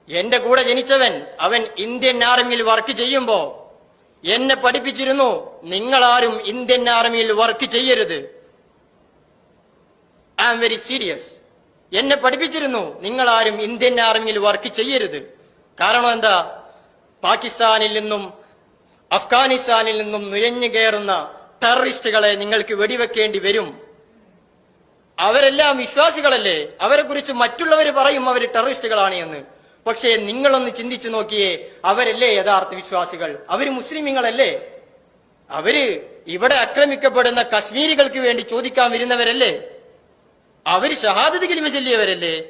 എന്റെ കൂടെ ജനിച്ചവൻ അവൻ ഇന്ത്യൻ ആർമിയിൽ വർക്ക് ചെയ്യുമ്പോ എന്നെ പഠിപ്പിച്ചിരുന്നു, നിങ്ങളാരും ഇന്ത്യൻ ആർമിയിൽ വർക്ക് ചെയ്യരുത്. I am very serious. എന്നെ പഠിപ്പിച്ചിരുന്നു, നിങ്ങളാരും ഇന്ത്യൻ ആർമിയിൽ വർക്ക് ചെയ്യരുത്. കാരണം എന്താ? പാകിസ്ഥാനിൽ നിന്നും അഫ്ഗാനിസ്ഥാനിൽ നിന്നും നുഴഞ്ഞു കയറുന്ന ടെററിസ്റ്റുകളെ നിങ്ങൾക്ക് വെടിവെക്കേണ്ടി വരും. അവരെല്ലാം വിശ്വാസികളല്ലേ? അവരെ കുറിച്ച് മറ്റുള്ളവർ പറയും അവർ ടെററിസ്റ്റുകളാണ് എന്ന്. പക്ഷേ നിങ്ങളൊന്ന് ചിന്തിച്ചു നോക്കിയേ, അവരല്ലേ യഥാർത്ഥ വിശ്വാസികൾ? അവര് മുസ്ലിമീങ്ങളല്ലേ? അവര് ഇവിടെ ആക്രമിക്കപ്പെടുന്ന കശ്മീരികൾക്ക് വേണ്ടി ചോദിക്കാൻ വരുന്നവരല്ലേ? അവര് ഷഹാദത്ത് കലിമ ചൊല്ലിയവരല്ലേ?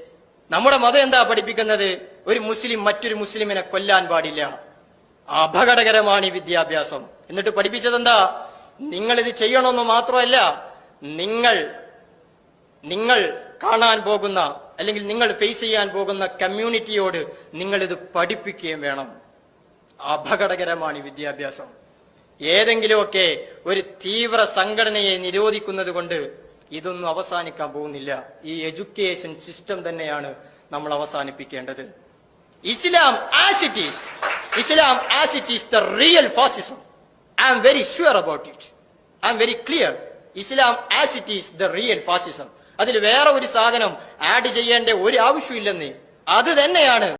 നമ്മുടെ മതം എന്താ പഠിപ്പിക്കുന്നത്? ഒരു മുസ്ലിം മറ്റൊരു മുസ്ലിമിനെ കൊല്ലാൻ പാടില്ല. അപകടകരമാണ് ഈ വിദ്യാഭ്യാസം. എന്നിട്ട് പഠിപ്പിച്ചതെന്താ? നിങ്ങൾ ഇത് ചെയ്യണമെന്ന് മാത്രമല്ല, നിങ്ങൾ കാണാൻ പോകുന്ന അല്ലെങ്കിൽ നിങ്ങൾ ഫേസ് ചെയ്യാൻ പോകുന്ന കമ്മ്യൂണിറ്റിയോട് നിങ്ങൾ ഇത് പഠിപ്പിക്കുകയും വേണം. അപകടകരമാണ് ഈ വിദ്യാഭ്യാസം. ഏതെങ്കിലുമൊക്കെ ഒരു തീവ്ര സംഘടനയെ നിരോധിക്കുന്നത് കൊണ്ട് ഇതൊന്നും അവസാനിക്കാൻ പോകുന്നില്ല. ഈ എഡ്യൂക്കേഷൻ സിസ്റ്റം തന്നെയാണ് നമ്മൾ അവസാനിപ്പിക്കേണ്ടത്. Islam as it is the real fascism. I am very sure about it. I am very clear. Islam as it is the real fascism. അതിൽ വേറെ ഒരു സാധനം ആഡ് ചെയ്യേണ്ട ഒരു ആവശ്യമില്ലെന്ന്. അത് തന്നെയാണ്